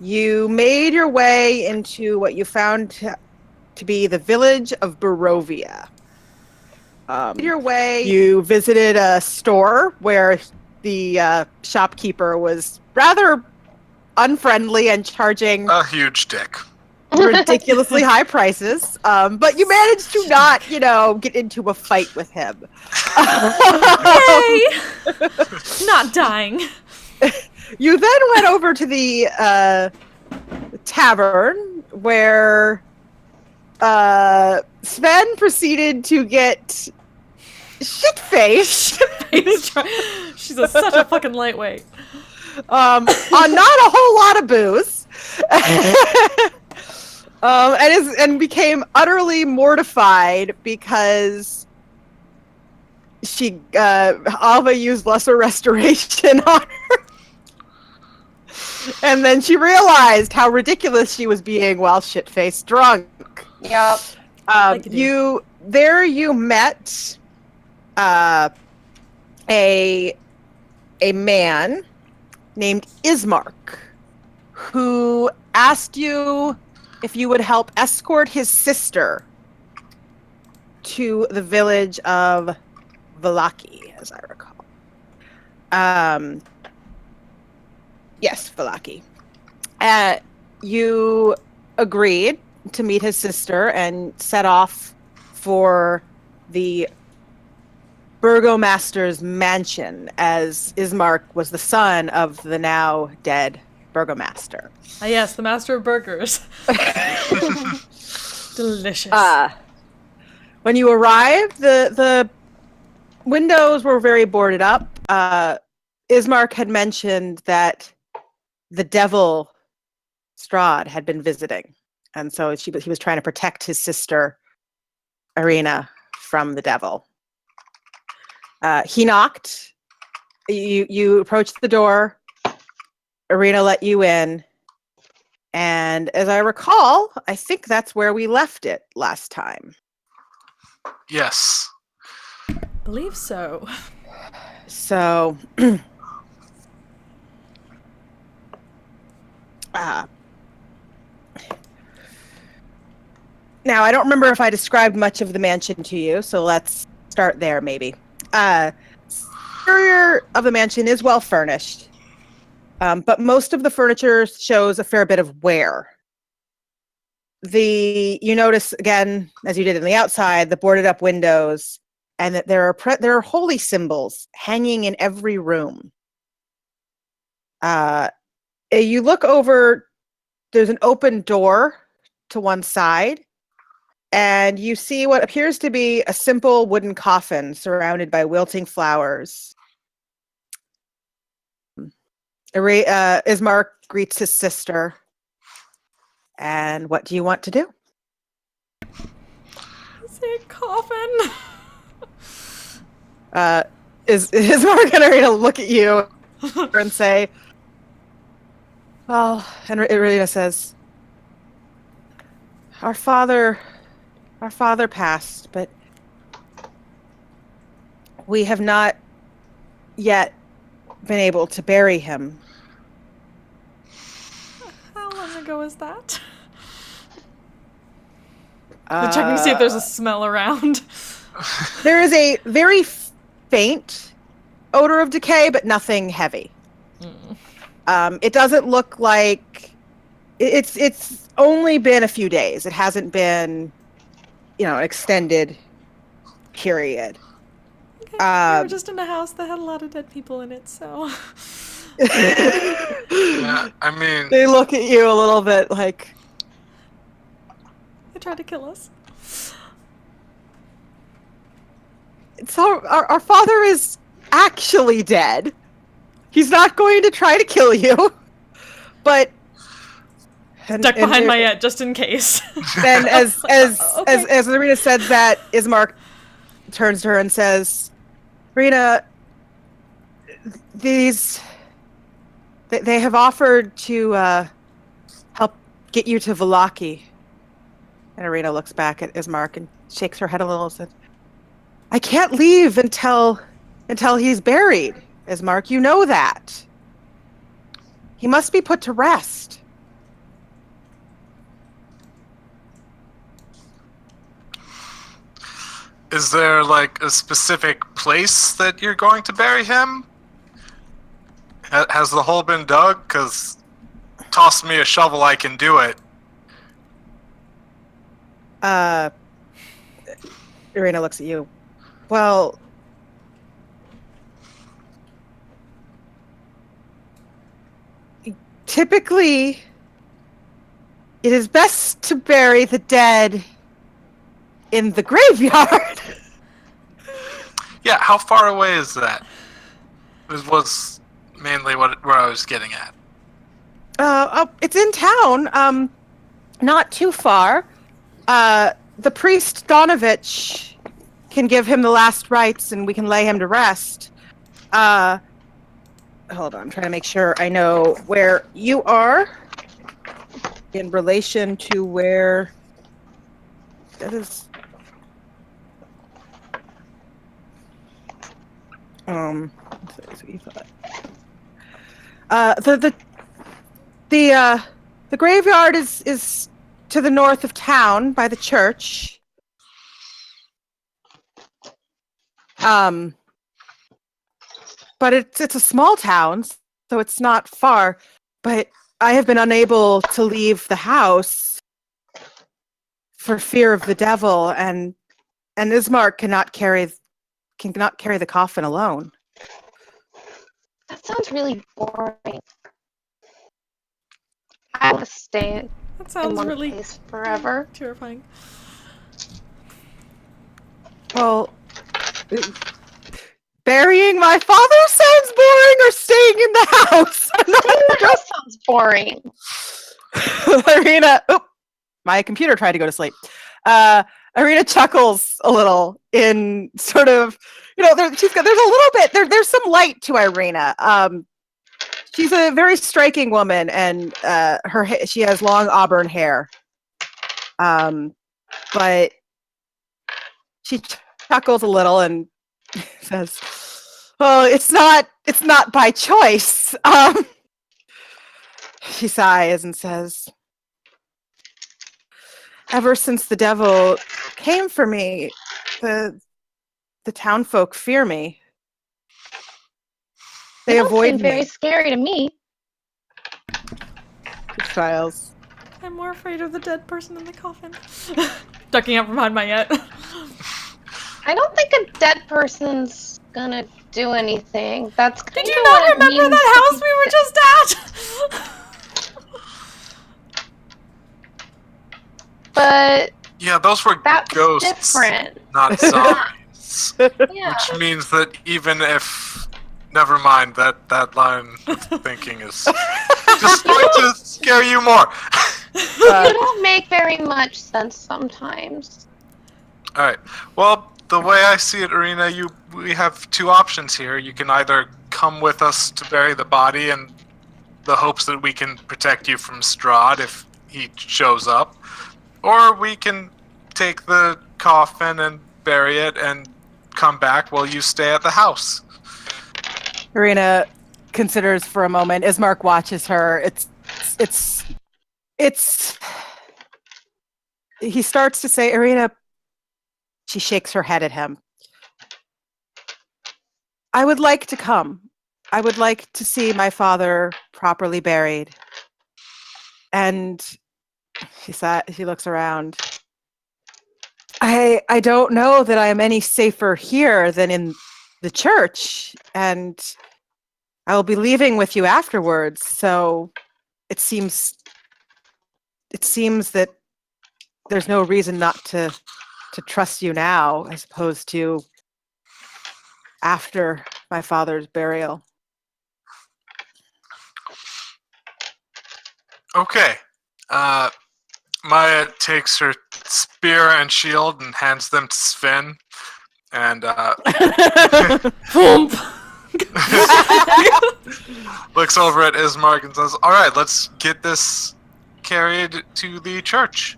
you made your way into what you found to be the village of Barovia. You visited a store where the shopkeeper was rather unfriendly and charging a huge dick. Ridiculously high prices. But you managed to not, get into a fight with him. Yay! Not dying. You then went over to the tavern where Sven proceeded to get shit-faced. She's such a fucking lightweight. On not a whole lot of booze. And became utterly mortified because Alva used lesser restoration on her. And then she realized how ridiculous she was being while shit-faced drunk. Yep. You met a man named Ismark, who asked you if you would help escort his sister to the village of Vallaki, as I recall. Yes, Vallaki. You agreed to meet his sister and set off for the burgomaster's mansion, as Ismark was the son of the now dead burgomaster. Ah, yes, the master of burgers. Delicious. When you arrived, the windows were very boarded up. Ismark had mentioned that the devil Strahd had been visiting, and so he was trying to protect his sister Irina from the devil. He knocked. You approached the door. Irina let you in. And as I recall, I think that's where we left it last time. Yes. Believe so. So, now I don't remember if I described much of the mansion to you, so let's start there maybe. The exterior of the mansion is well furnished, but most of the furniture shows a fair bit of wear. You notice again, as you did in the outside, the boarded up windows, and that there are holy symbols hanging in every room. You look over, there's an open door to one side, and you see what appears to be a simple wooden coffin surrounded by wilting flowers. Ismark greets his sister. And what do you want to do? Is it a coffin? Is Ismark going to look at you and say, well, and Irina says, our father passed, but we have not yet been able to bury him. How long ago was that? I'm checking to see if there's a smell around. There is a very faint odor of decay, but nothing heavy. It doesn't look like it's only been a few days. It hasn't been, an extended period. Okay, we were just in a house that had a lot of dead people in it, so. Yeah, I mean, they look at you a little bit like, they tried to kill us. So our father is actually dead. He's not going to try to kill you, but duck behind my yet just in case. Then as Irina said that, Ismark turns to her and says, Rena, they have offered to help get you to Vallaki. And Irina looks back at Ismark and shakes her head a little and says, I can't leave until he's buried, Ismark. You know that. He must be put to rest. Is there like a specific place that you're going to bury him? Has the hole been dug? Because toss me a shovel, I can do it. Irina looks at you. Well, typically, it is best to bury the dead in the graveyard. Yeah, how far away is that? Was mainly where I was getting at. It's in town. Not too far. The priest Donovich can give him the last rites, and we can lay him to rest. Hold on, I'm trying to make sure I know where you are in relation to where that is. The graveyard is to the north of town by the church. But it's a small town, so it's not far. But I have been unable to leave the house for fear of the devil, and Ismark cannot carry the coffin alone. That sounds really boring. I want to stay That in sounds one really place forever. terrifying. Well, burying my father sounds boring, or staying in the house? The house sounds boring. Irina, my computer tried to go to sleep. Irina chuckles a little in sort of, there's a little bit, there's some light to Irina. She's a very striking woman, and she has long auburn hair. But she chuckles a little and says, "Well, it's not by choice." She sighs and says, "Ever since the devil came for me, the townfolk fear me. They don't avoid seem very me." scary to me. She smiles. I'm more afraid of the dead person in the coffin. Ducking out from behind my yet. I don't think a dead person's gonna do anything. That's kind Did of you not what it remember means that to house be we were just at? But Yeah, those were that's ghosts, different. not zombies. Yeah. Which means that even if... Never mind, that line of thinking is just going to scare you more. You don't make very much sense sometimes. Alright, well, the way I see it, Irina, we have two options here. You can either come with us to bury the body in the hopes that we can protect you from Strahd if he shows up, or we can take the coffin and bury it and come back while you stay at the house. Irina considers for a moment. Ismark watches her. It's. He starts to say, "Irina." She shakes her head at him. "I would like to come. I would like to see my father properly buried." And she looks around. I don't know that I am any safer here than in the church, and I will be leaving with you afterwards, so it seems that there's no reason not to trust you now, as opposed to after my father's burial. Okay. Maya takes her spear and shield and hands them to Sven. And looks over at Ismark and says, "Alright, let's get this carried to the church."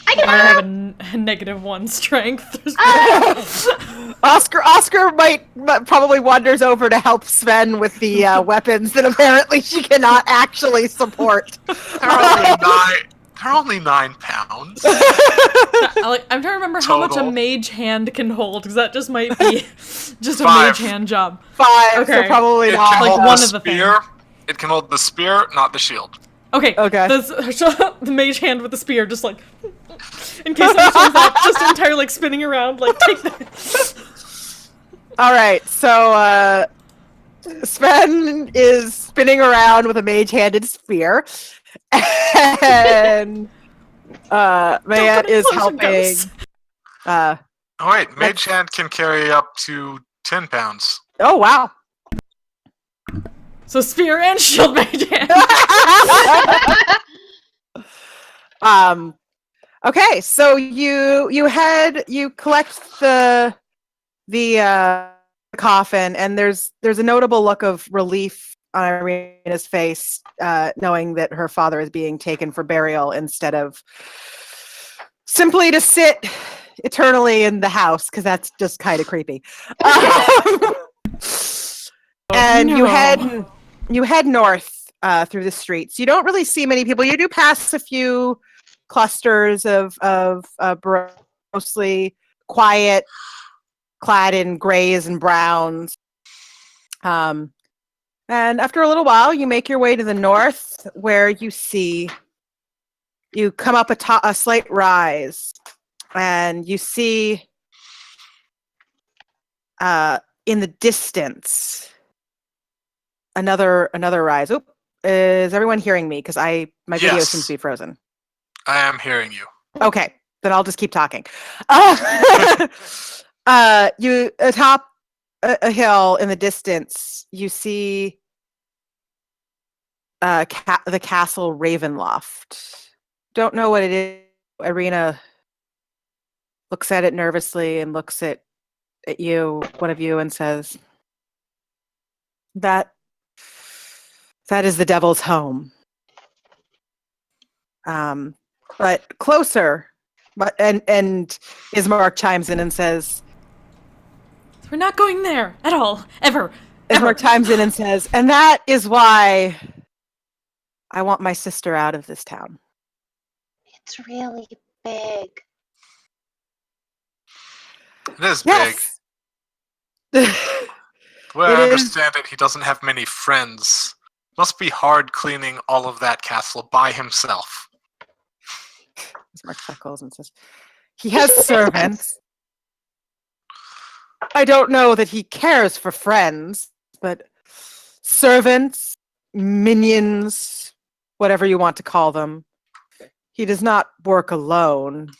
I I have can a -1 strength. Oscar might probably wanders over to help Sven with the weapons that apparently she cannot actually support. They're only They're only 9 pounds. I'm trying to remember how much a Total. mage hand can hold, because that just might be just a 5. mage hand job. 5, so Okay. probably It not. can Like hold one the of the spear. It can hold the spear, not the shield. Okay. Okay. The mage hand with the spear, just like in case somebody shows up, just entirely like spinning around, like take that. All right, so Sven is spinning around with a mage-handed spear, and Maya Don't is implosion helping. ghosts. Oh wait, Mage Let's- Hand can carry up to 10 pounds. Oh wow! So spear and shield mage hand. Okay, so you collect the coffin, and there's a notable look of relief on Irina's face, knowing that her father is being taken for burial instead of simply to sit eternally in the house, because that's just kind of creepy. And no. you head north through the streets. You don't really see many people. You do pass a few clusters of mostly quiet, clad in grays and browns. And after a little while, you make your way to the north, where you come up a slight rise, and you see in the distance another rise. Oop, is everyone hearing me? Because my video Yes. seems to be frozen. I am hearing you. Okay, then I'll just keep talking. You atop a hill in the distance, you see the castle Ravenloft. Don't know what it is. Irina looks at it nervously and looks at one of you, and says, That is the devil's home. But closer, and Ismark chimes in and says, We're not going there at all, ever. Ismark chimes in and says, and that is why I want my sister out of this town. It's really big. It is Yes. big. The way It I is. understand it, he doesn't have many friends. Must be hard cleaning all of that castle by himself. Ismark chuckles and says, he has servants. I don't know that he cares for friends, but servants, minions, whatever you want to call them. He does not work alone.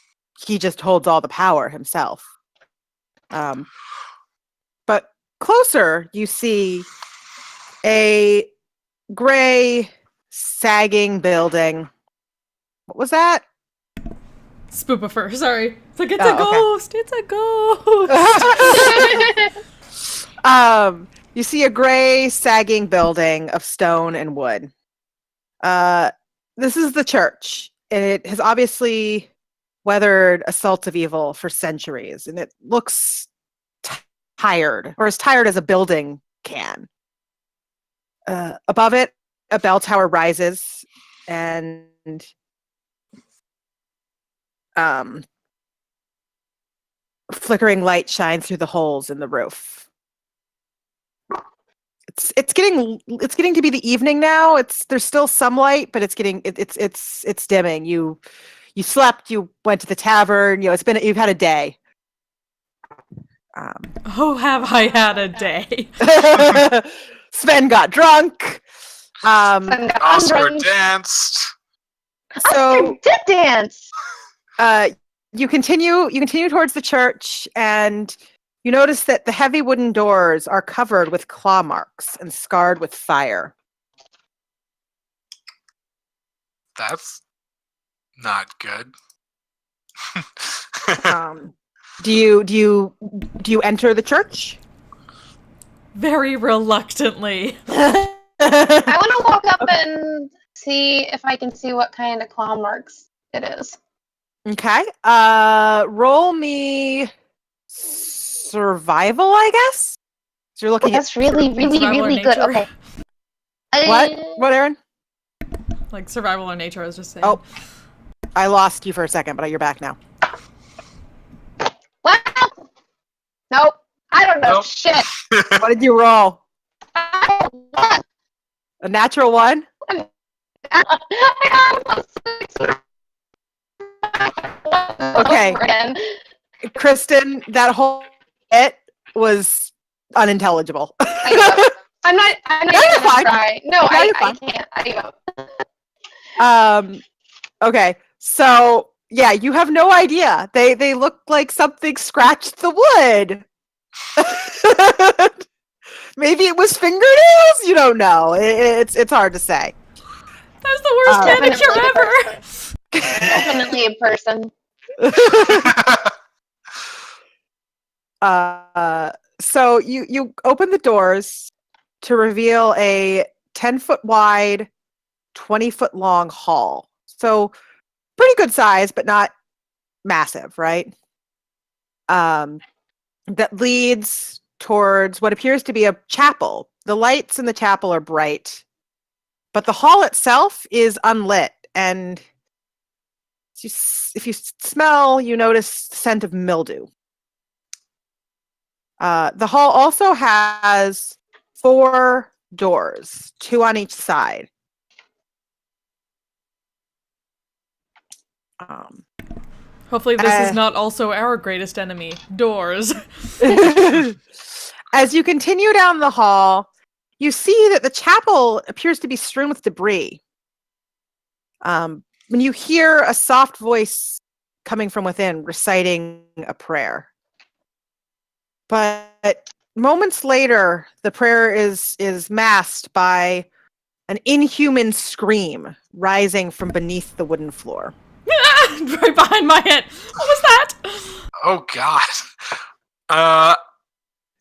He just holds all the power himself. But closer, you see a gray, sagging building. What was that? Spoopifer, sorry. It's like, it's Oh, a okay. ghost! It's a ghost! You see a gray, sagging building of stone and wood. This is the church, and it has obviously weathered assaults of evil for centuries, and it looks tired, or as tired as a building can. Above it, a bell tower rises, and flickering light shines through the holes in the roof. It's getting to be the evening now. There's still some light, but it's dimming. You slept, you went to the tavern, you've had a day. Oh, have I had a day. Sven got drunk. Oscar danced. So Did dance. you continue towards the church, and you notice that the heavy wooden doors are covered with claw marks and scarred with fire. That's not good. Do you enter the church? Very reluctantly. I want to walk up and see if I can see what kind of claw marks it is. Okay. Roll me survival, I guess. So you're looking That's really, really, survival or really good. nature? Okay. at what? What, Aaron? Like survival or nature, I was just saying. Oh. I lost you for a second, but you're back now. Well, nope. I don't know Nope. shit. What did you roll? I don't A natural 1? Okay. Again. Kristen, that whole bit was unintelligible. I give up. I'm not No, even you're gonna fine. try. No, No, I you're fine. can't. I give up. Okay. So, yeah, you have no idea. They look like something scratched the wood. Maybe it was fingernails? You don't know. It's hard to say. That's the worst manicure Definitely a person. So you open the doors to reveal a 10-foot wide, 20-foot long hall. So pretty good size, but not massive, right? That leads towards what appears to be a chapel. The lights in the chapel are bright, but the hall itself is unlit. And if you smell, you notice the scent of mildew. The hall also has 4 doors, 2 on each side. Hopefully this is not also our greatest enemy, doors. As you continue down the hall, you see that the chapel appears to be strewn with debris. When you hear a soft voice coming from within reciting a prayer. But moments later, the prayer is masked by an inhuman scream rising from beneath the wooden floor. Right behind my head. What was that? Oh God.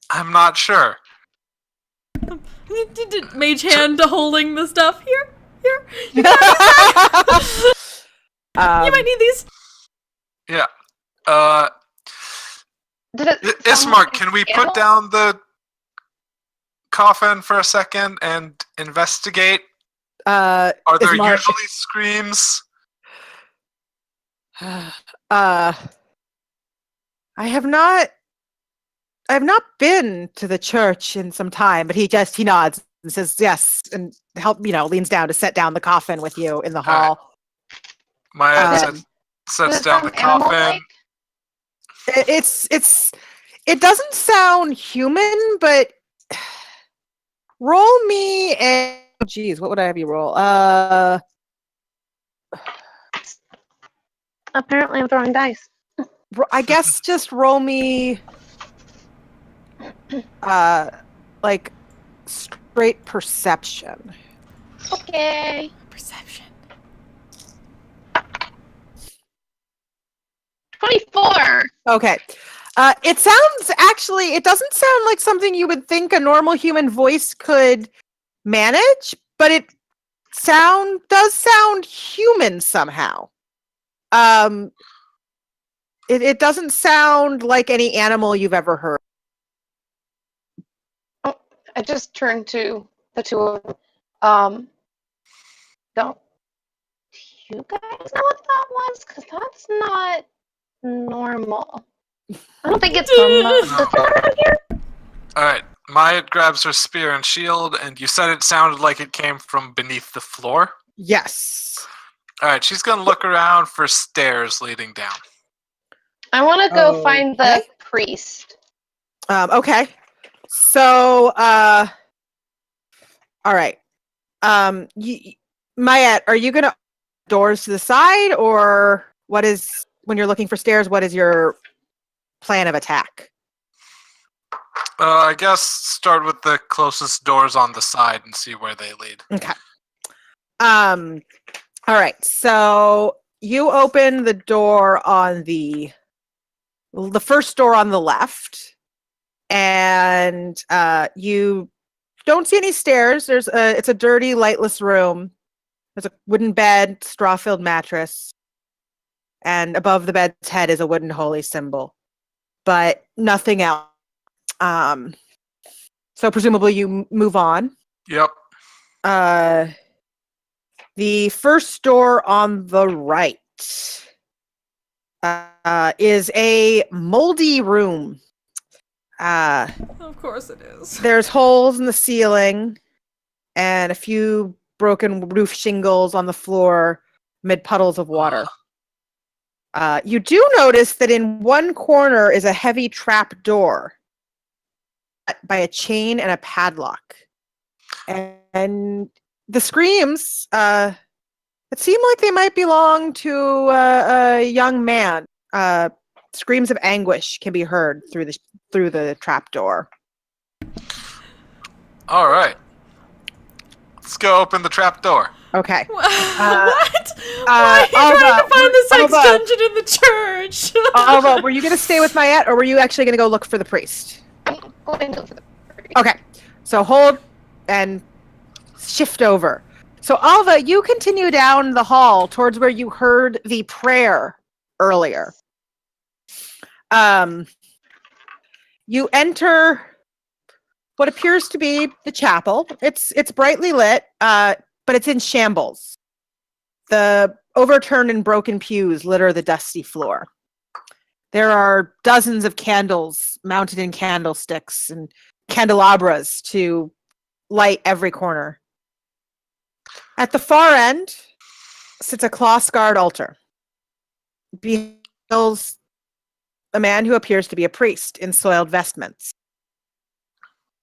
I'm not sure. Mage hand holding the stuff. Here. You You might need these. Yeah. Did it Ismark, can we put down the coffin for a second and investigate? Are there Ismark- usually screams? I have not been to the church in some time, but he nods and says yes, and leans down to set down the coffin with you in the hall. Maya sets down the coffin. It doesn't sound human, but roll me a what would I have you roll? Apparently I'm throwing dice. I guess just roll me like straight perception. Okay. Perception. 24. Okay. It doesn't sound like something you would think a normal human voice could manage, but it does sound human somehow. It doesn't sound like any animal you've ever heard. Oh, I just turned to the two of them. Don't you guys know what that was? Because that's not normal. I don't think it's normal. Around here? Alright, Maya grabs her spear and shield, and you said it sounded like it came from beneath the floor? Yes. Alright, she's gonna look around for stairs leading down. I want to go find the priest. Okay. So, all right. Mayette, are you gonna doors to the side, or what is when you're looking for stairs? What is your plan of attack? I guess start with the closest doors on the side and see where they lead. Okay. All right. So you open the door on the first door on the left, and you don't see any stairs. It's a dirty, lightless room. There's a wooden bed, straw-filled mattress, and above the bed's head is a wooden holy symbol, but nothing else. So presumably you move on. Yep. The first door on the right. is a moldy room. Of course it is. There's holes in the ceiling and a few broken roof shingles on the floor amid puddles of water. You do notice that in one corner is a heavy trap door by a chain and a padlock. And the screams, it seemed like they might belong to a young man. Screams of anguish can be heard through the trap door. All right. Let's go open the trap door. Okay. What? Why are you Alva, trying to find the sex Alva. dungeon in the church? Alva, were you going to stay with Mayette, or were you actually going to go look for the priest? I'm going to go for the Okay. So hold and shift over. So Alva, you continue down the hall towards where you heard the prayer earlier. You enter what appears to be the chapel. It's brightly lit, but it's in shambles. The overturned and broken pews litter the dusty floor. There are dozens of candles mounted in candlesticks and candelabras to light every corner. At the far end sits a cloth-scarred altar. Beholds a man who appears to be a priest in soiled vestments.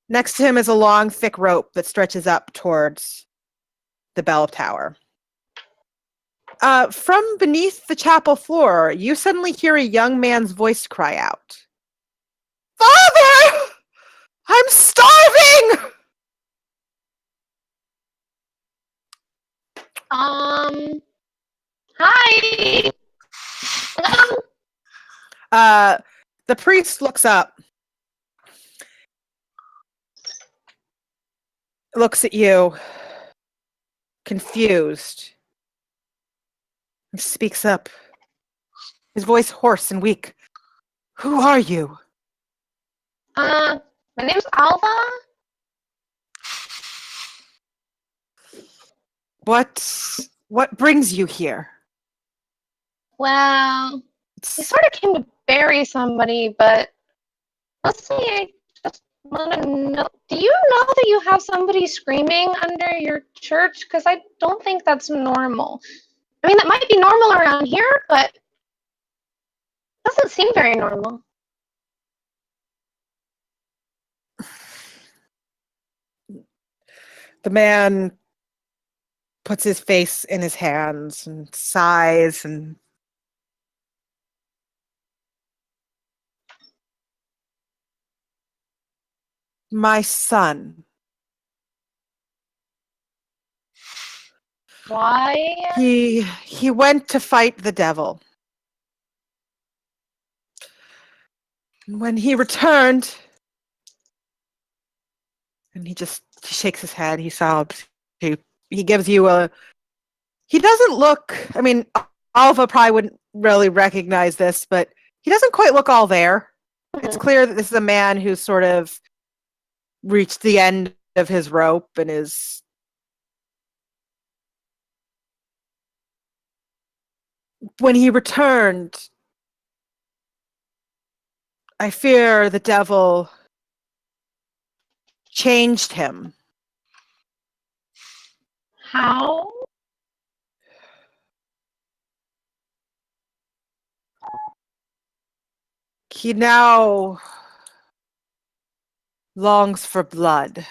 Next to him is a long, thick rope that stretches up towards the bell tower. From beneath the chapel floor, you suddenly hear a young man's voice cry out. "Father! I'm starving!" Hi. Hello. The priest looks up, looks at you, confused, and speaks up, his voice hoarse and weak. "Who are you?" My name's Alva. What brings you here? Well, we sort of came to bury somebody, but mostly I just want to know. Do you know that you have somebody screaming under your church? Because I don't think that's normal. I mean, that might be normal around here, but it doesn't seem very normal. The man puts his face in his hands and sighs and my son. Why? He went to fight the devil. When he returned, and he shakes his head, he sobs. He gives you a. He doesn't look. I mean, Alva probably wouldn't really recognize this, but he doesn't quite look all there. It's clear that this is a man who's sort of reached the end of his rope and is. When he returned, I fear the devil changed him. How? He now longs for blood.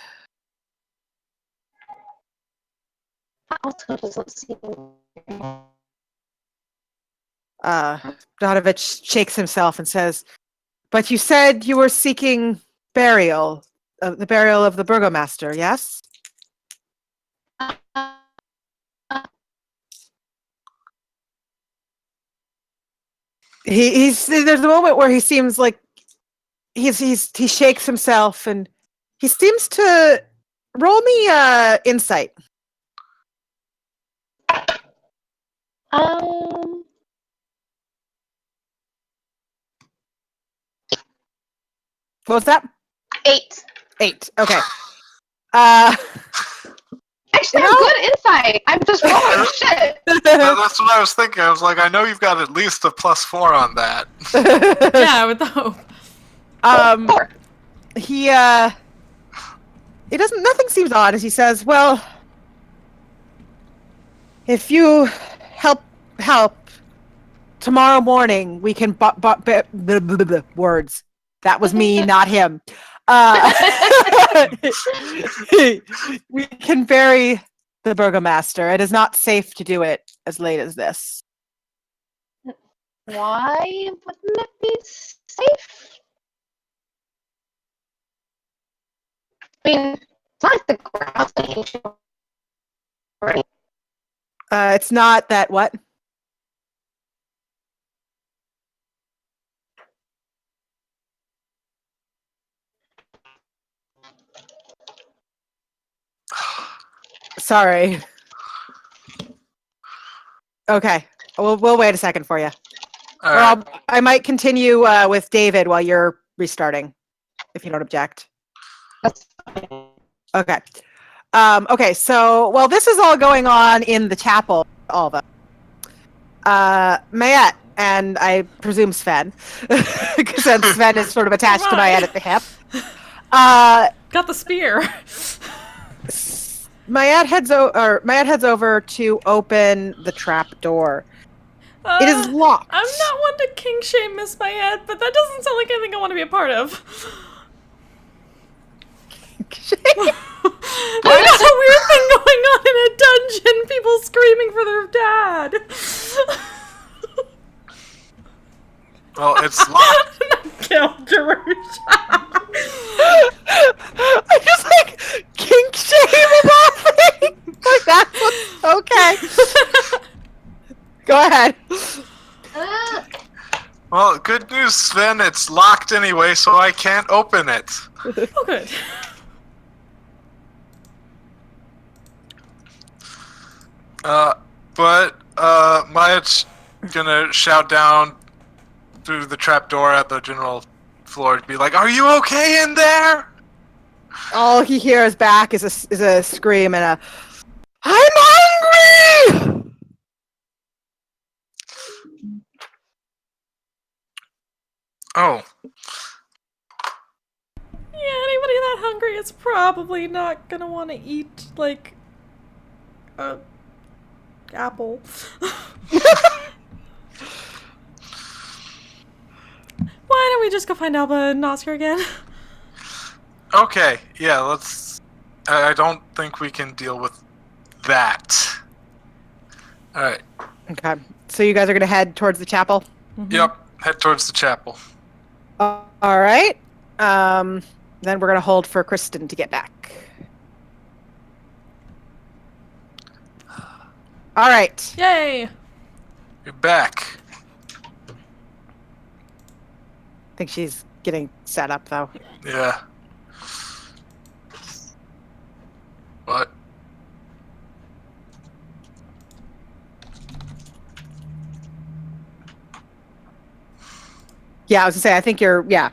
Also doesn't seem. Donovich shakes himself and says, "But you said you were seeking burial, the burial of the burgomaster, yes?" There's a moment where he seems like he shakes himself and he seems to roll me insight. What was that? 8. 8. Okay. Actually, actually have good insight. I'm just rolling shit. That's what I was thinking. I was like, I know you've got at least a +4 on that. Yeah, with the hope. Four. He doesn't. Nothing seems odd as he says, "Well, if you help tomorrow morning, we can words. That was me, not him. We can bury the burgomaster. It is not safe to do it as late as this." Why wouldn't it be safe? I mean, it's not like the courthouse ain't right? It's not that what? Sorry. Okay. We'll wait a second for you. All Or right. I might continue with David while you're restarting, if you don't object. That's Okay. Okay, so while this is all going on in the chapel, all of them, Mayette and I presume Sven, because then Sven is sort of attached to Mayette at the hip. Got the spear. Mayette heads over to open the trap door. It is locked. I'm not one to king shame Miss Mayette, but that doesn't sound like anything I want to be a part of. There's a weird thing going on in a dungeon. People screaming for their dad. Well, it's locked. Kill Jerusha. I just like kink shame and laughing. Like that's what's okay. Go ahead. Well, good news, Sven. It's locked anyway, so I can't open it. Oh, good. But Maya's gonna shout down through the trapdoor at the general floor to be like, "Are you okay in there?" All he hears back is a scream and a "I'm hungry!" Oh, Yeah, anybody that hungry is probably not gonna want to eat, like, a apple. Why don't we just go find Alba and Oscar again? okay. Yeah, let's. I don't think we can deal with that. All right. Okay, so you guys are gonna head towards the chapel. Yep. Head towards the chapel. All right. Then we're gonna hold for Kristen to get back. All right. Yay! You're back. I think she's getting set up though. Yeah. What? Yeah, I was gonna say. I think you're. Yeah.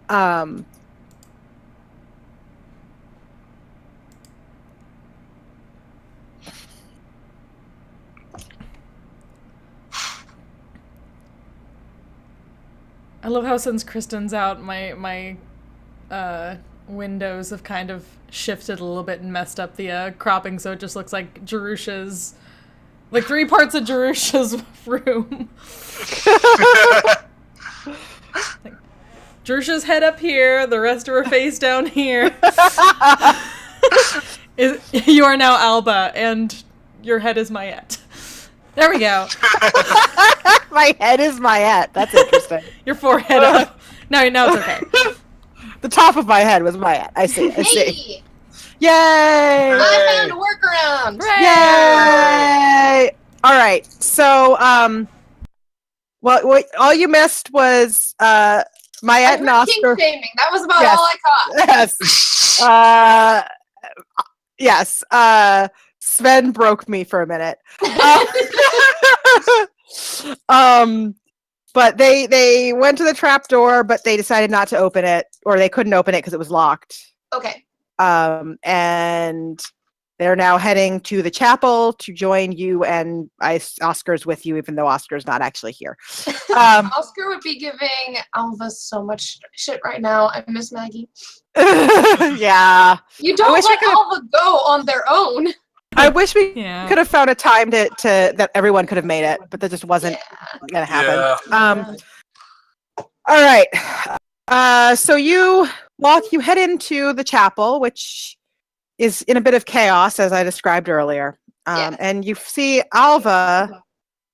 Um. I love how since Kristen's out, my windows have kind of shifted a little bit and messed up the cropping, so it just looks like Jerusha's, like 3 parts of Jerusha's room. Like, Jerusha's head up here, the rest of her face down here. You are now Alba, and your head is Mayette. There we go. My head is Mayette. That's interesting. Your forehead up. No, it's okay. The top of my head was Mayette. I see. I see. Hey! Yay! I found a workaround! Yay! All right. So, what all you missed was Mayette and I heard kink Oscar. shaming. That was about Yes. all I caught. Yes. Sven broke me for a minute. But they went to the trap door, but they decided not to open it, or they couldn't open it because it was locked. Okay. And they're now heading to the chapel to join you, and Oscar's with you, even though Oscar's not actually here. Oscar would be giving Alva so much shit right now. I miss Maggie. Yeah. You don't wish we let could've- Alva go on their own. I wish we Yeah. could have found a time to that everyone could have made it, but that just wasn't gonna happen. Yeah. All right. So you head into the chapel, which is in a bit of chaos, as I described earlier. Yes. And you see Alva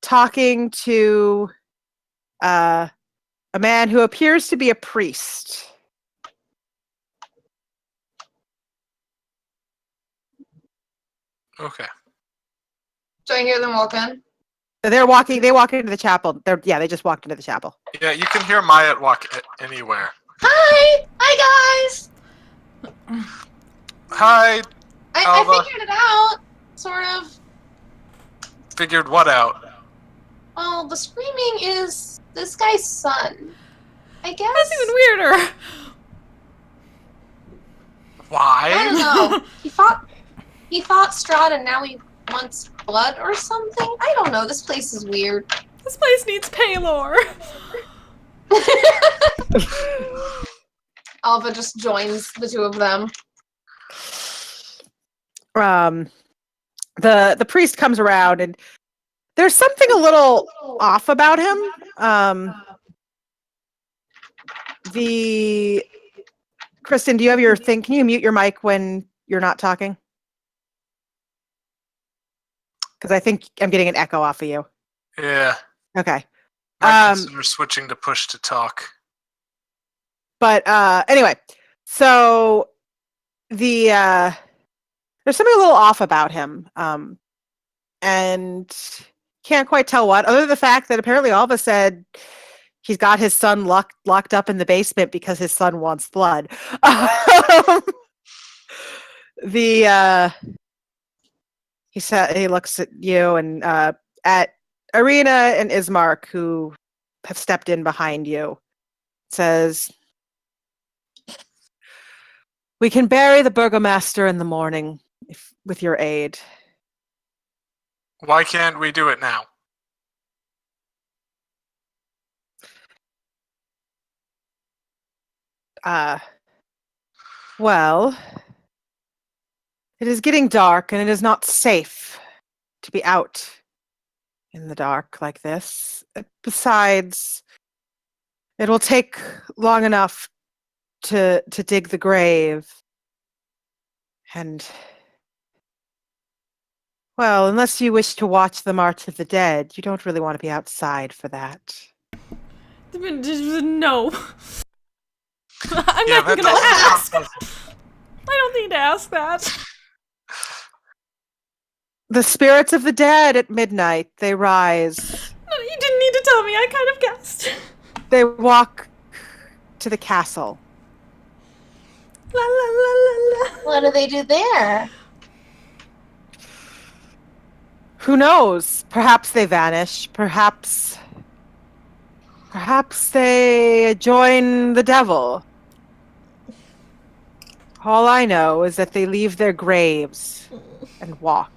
talking to a man who appears to be a priest. Okay. Do I hear them walk in? They walk into the chapel. They just walked into the chapel. Yeah, you can hear Mayette walk anywhere. Hi! Hi, guys! Hi, I Alva. figured it out, sort of. Figured what out? Well, the screaming is this guy's son. I guess. That's even weirder. Why? I don't know. He fought Strahd and now he wants blood or something? I don't know. This place is weird. This place needs Paylor. Alva just joins the two of them. The priest comes around, and there's something a little off about him. Kristen, do you have your thing? Can you mute your mic when you're not talking? Because I think I'm getting an echo off of you. Yeah. Okay. I consider switching to push to talk. But anyway, so there's something a little off about him, and can't quite tell what. Other than the fact that apparently Alva said he's got his son locked up in the basement because his son wants blood. He looks at you and at Irina and Ismark, who have stepped in behind you. Says, "We can bury the burgomaster in the morning with your aid." Why can't we do it now? Well, it is getting dark, and it is not safe to be out in the dark like this. Besides, it will take long enough to dig the grave. And, well, unless you wish to watch the March of the Dead, you don't really want to be outside for that. No. I'm Yeah, not that gonna doesn't ask. sound I don't need to ask that. The spirits of the dead at midnight, they rise. No, you didn't need to tell me. I kind of guessed. They walk to the castle. La la la la la. What do they do there? Who knows? Perhaps they vanish. Perhaps they join the devil. All I know is that they leave their graves and walk.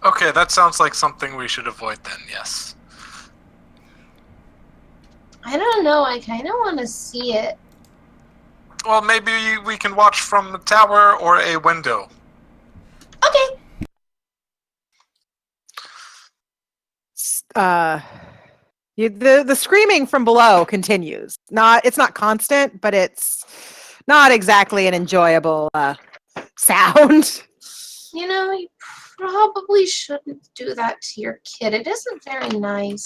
Okay, that sounds like something we should avoid then, yes. I don't know. I kind of want to see it. Well, maybe we can watch from the tower or a window. Okay. The screaming from below continues. It's not constant, but it's not exactly an enjoyable sound. You know, you probably shouldn't do that to your kid. It isn't very nice.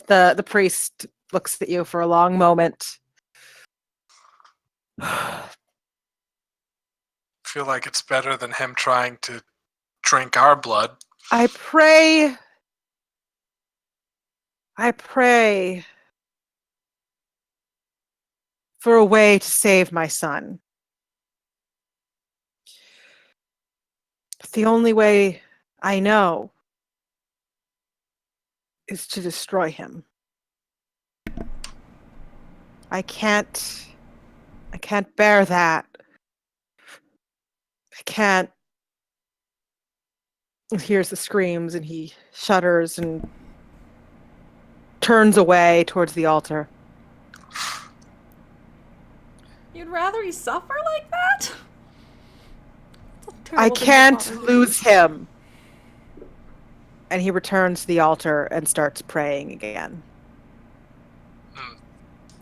The priest looks at you for a long moment. Feel like it's better than him trying to drink our blood. I pray I pray for a way to save my son. But the only way I know is to destroy him. I can't bear that. I can't. He hears the screams and he shudders and turns away towards the altar. You'd rather he suffer like that? That's a I terrible thing to can't follow. lose him. And he returns to the altar and starts praying again.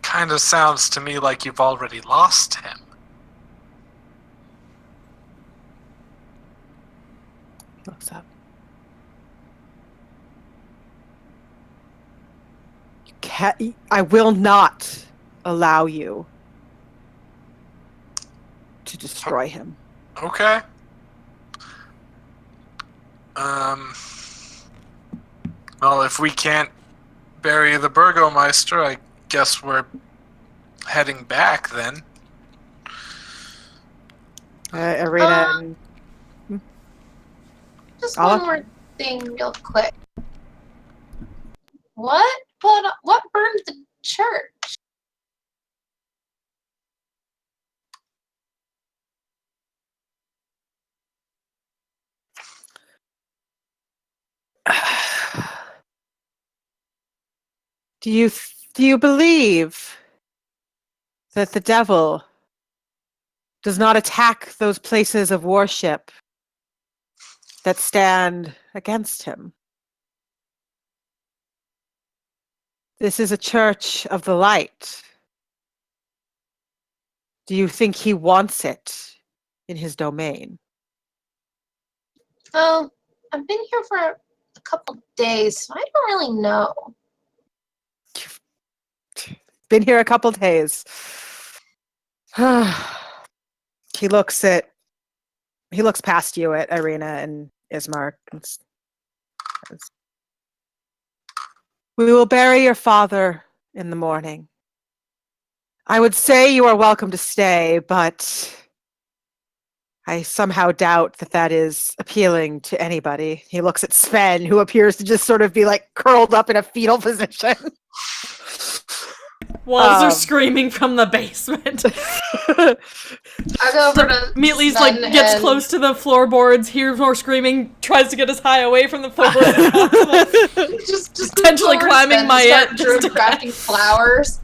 Kind of sounds to me like you've already lost him. Looks up. I will not allow you to destroy him. Okay. Well, if we can't bury the Burgomeister, I guess we're heading back then. Arena and Just Ala? one more thing, real quick. What burned the church? do you believe that the devil does not attack those places of worship that stand against him? This is a church of the light. Do you think he wants it in his domain? Well, I've been here for a couple days, so I don't really know. Been here a couple days. He looks past you at Irina and Ismark. And says, we will bury your father in the morning. I would say you are welcome to stay, but I somehow doubt that is appealing to anybody. He looks at Sven, who appears to just sort of be like curled up in a fetal position. Walls are screaming from the basement. I'll go over to Immediately he's Sven like gets and- close to the floorboards, hears more screaming, tries to get as high away from the floorboards as possible. just Potentially move towards climbing Sven my and start it just to- crafting flowers.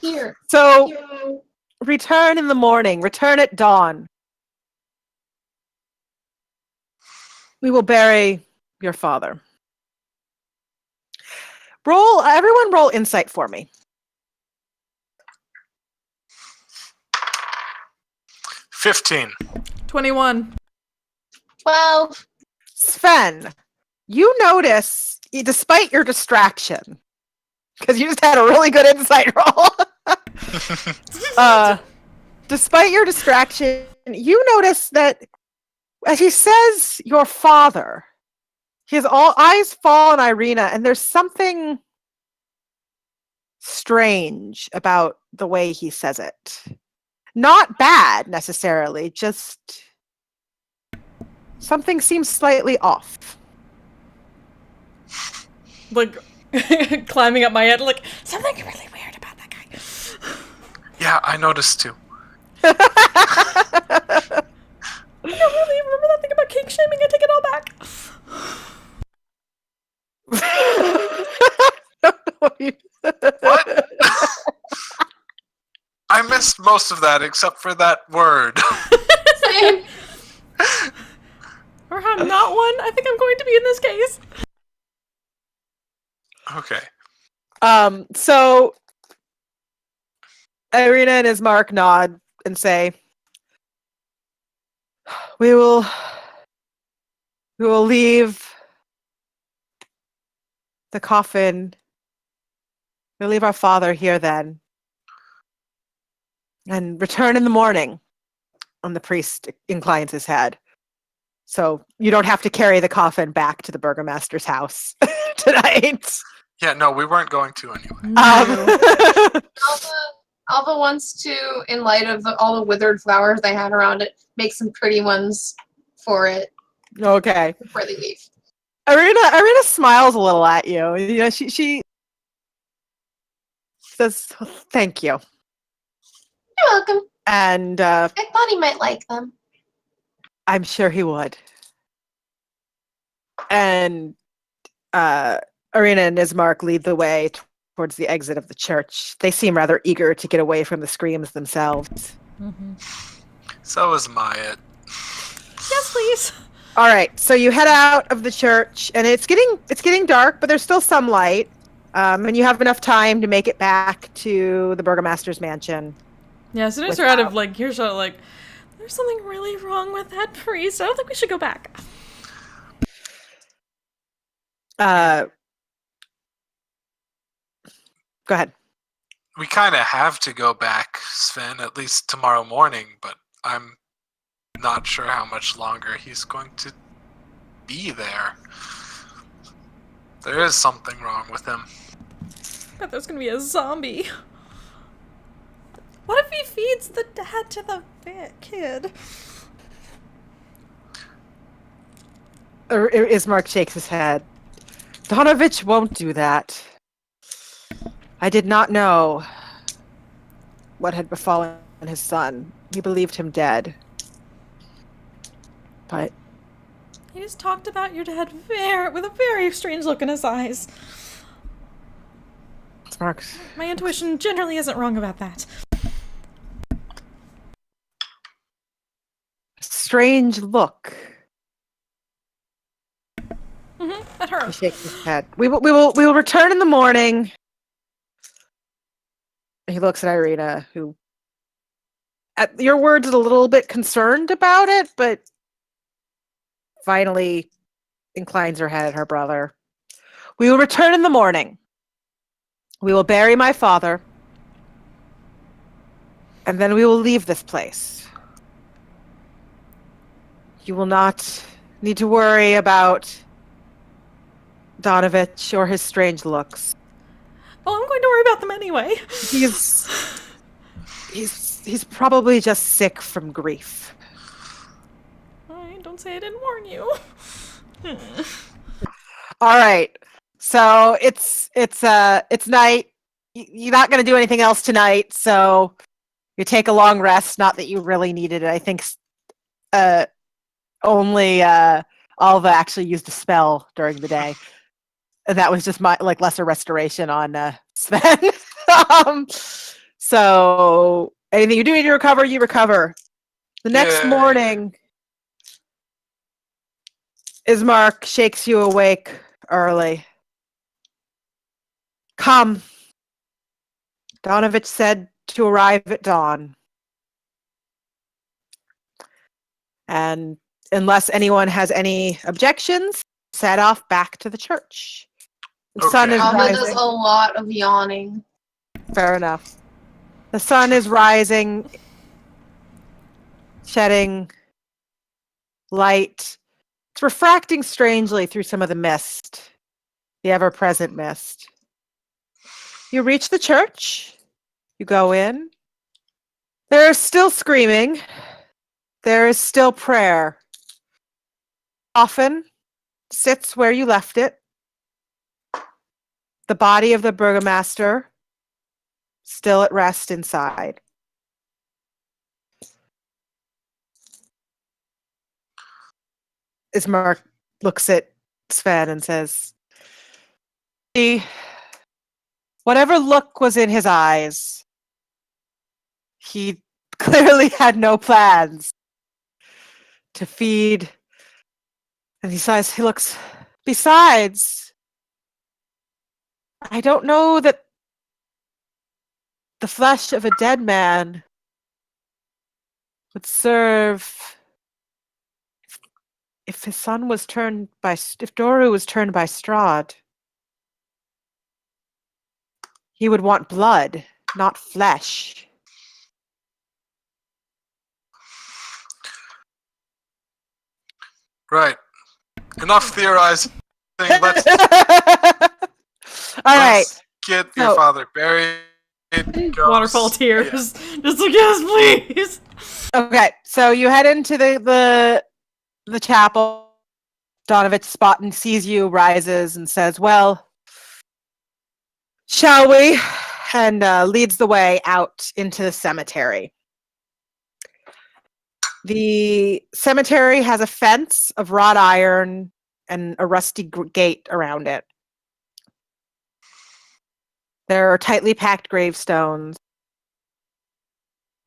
Here. So return in the morning. Return at dawn. We will bury your father. Everyone roll insight for me. 15. 21. 12. Sven, you notice, despite your distraction, because you just had a really good insight roll, despite your distraction, you notice that as he says your father, his eyes fall on Irina, and there's something strange about the way he says it. Not bad necessarily, just something seems slightly off. Like climbing up my head, like something really weird about that guy. Yeah, I noticed too. I don't really remember that thing about kink shaming. I take it all back. What? I missed most of that except for that word. Same. Or how not one? I think I'm going to be in this case. Okay. So Irina and Ismark nod and say, we will leave the coffin. We'll leave our father here then. And return in the morning. And the priest inclines his head. So you don't have to carry the coffin back to the burgomaster's house tonight. Yeah, no, we weren't going to anyway. No. Alva wants to, in light of all the withered flowers they had around it, make some pretty ones for it Okay. before they leave. Arena smiles a little at you. You know, she says, "Thank you," You're welcome. and I thought he might like them. I'm sure he would. And Arena and Ismark lead the way towards the exit of the church. They seem rather eager to get away from the screams themselves. Mm-hmm. So is Maya. Yes, please. All right, so you head out of the church, and it's getting dark, but there's still some light, and you have enough time to make it back to the burgomaster's mansion. Yeah, as soon as we're out of like earshot, like, there's something really wrong with that priest. I don't think we should go back. Go ahead. We kind of have to go back, Sven, at least tomorrow morning, but I'm not sure how much longer he's going to be there. There is something wrong with him. But there's gonna be a zombie. What if he feeds the dad to the kid? Ismark shakes his head. Donovich won't do that. I did not know what had befallen his son. He believed him dead. But He just talked about your dad with a very strange look in his eyes. Ismark's My intuition generally isn't wrong about that. strange look. At her. He shakes his head. We will return in the morning. He looks at Irina, who, at your words, is a little bit concerned about it, but finally inclines her head at her brother. We will return in the morning. We will bury my father, and then we will leave this place. You will not need to worry about Donovich or his strange looks. Well, I'm going to worry about them anyway. He's probably just sick from grief. Alright, don't say I didn't warn you. All right. So it's night. You're not going to do anything else tonight, so you take a long rest. Not that you really needed it. I think only Alva actually used a spell during the day. And that was just my lesser restoration on Sven. So anything you do need to recover, you recover. The next Yay. morning, Ismark shakes you awake early. Come. Donovich said to arrive at dawn. And unless anyone has any objections, set off back to the church. The sun is Okay. Alva does rising. a lot of yawning. Fair enough. The sun is rising, shedding light. It's refracting strangely through some of the mist, the ever-present mist. You reach the church. You go in. There is still screaming. There is still prayer. Coffin sits where you left it. The body of the burgomaster still at rest inside. Ismark looks at Sven and says, "See, whatever look was in his eyes, he clearly had no plans to feed." And he says, besides, I don't know that the flesh of a dead man would serve if his son was turned by, if Doru was turned by Strahd. He would want blood, not flesh. Right. Enough theorizing. Let's All right. get your So- father buried. Go Waterfall s- tears. Just like, yes, please. Okay, so you head into the chapel. Donovich spots and sees you, rises and says, "Well, shall we?" And leads the way out into the cemetery. The cemetery has a fence of wrought iron and a rusty gate around it. There are tightly packed gravestones,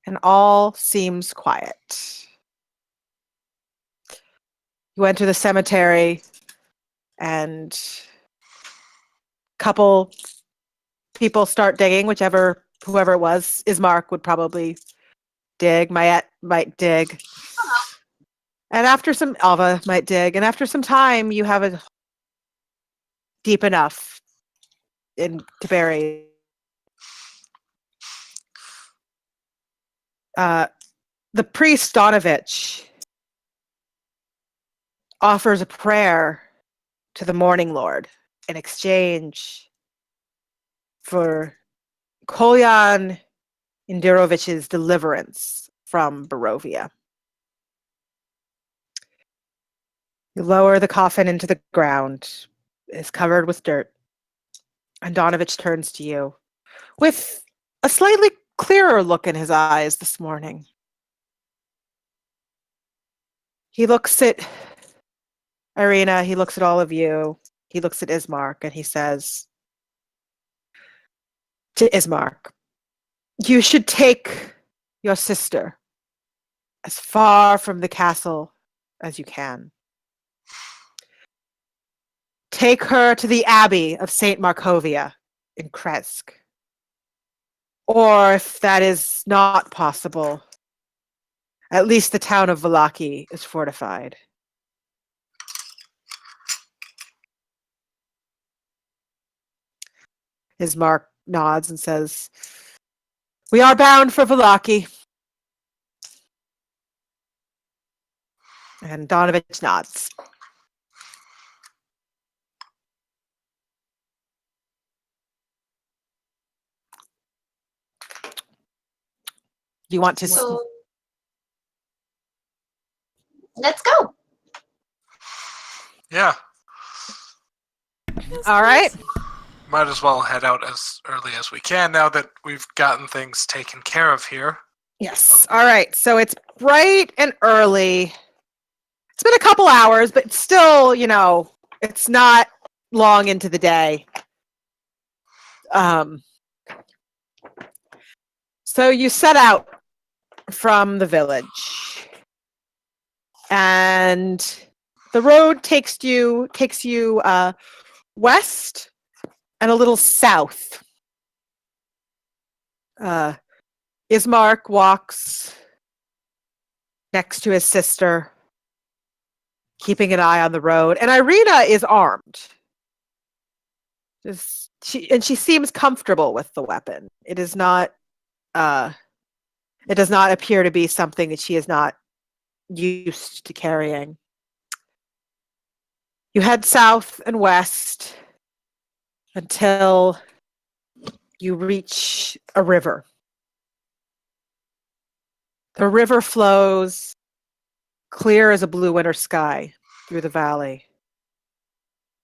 and all seems quiet. You enter the cemetery, and a couple people start digging. Whoever it was, Ismark would probably dig. Mayette might dig, and Alva might dig, and after some time, you have a deep enough to bury. The priest Donovich offers a prayer to the Morning Lord in exchange for Kolyan Indirovich's deliverance from Barovia. You lower the coffin into the ground. It's covered with dirt. And Donovich turns to you with a slightly clearer look in his eyes this morning. He looks at Irina, he looks at all of you, he looks at Ismark, and he says to Ismark, "You should take your sister as far from the castle as you can. Take her to the Abbey of St. Markovia in Kresk. Or if that is not possible, at least the town of Vallaki is fortified." Ismark nods and says, "We are bound for Vallaki." And Donovich nods. Do you want to? So let's go. Yeah. All right. Might as well head out as early as we can now that we've gotten things taken care of here. Yes. All right. So it's bright and early. It's been a couple hours, but still, it's not long into the day. So you set out from the village, and the road takes you west and a little south. Ismark walks next to his sister, keeping an eye on the road, and Irina is armed. She seems comfortable with the weapon. It is not. It does not appear to be something that she is not used to carrying. You head south and west until you reach a river. The river flows clear as a blue winter sky through the valley.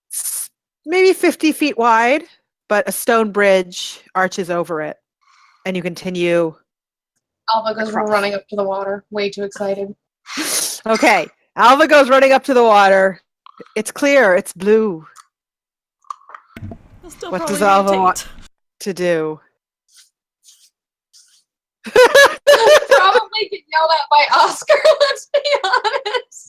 It's maybe 50 feet wide, but a stone bridge arches over it, and you continue. Alva goes running up to the water, way too excited. Okay, Alva goes running up to the water. It's clear, it's blue. I'll still What probably does Alva mutate. want to do? Probably get yelled at by Oscar, let's be honest.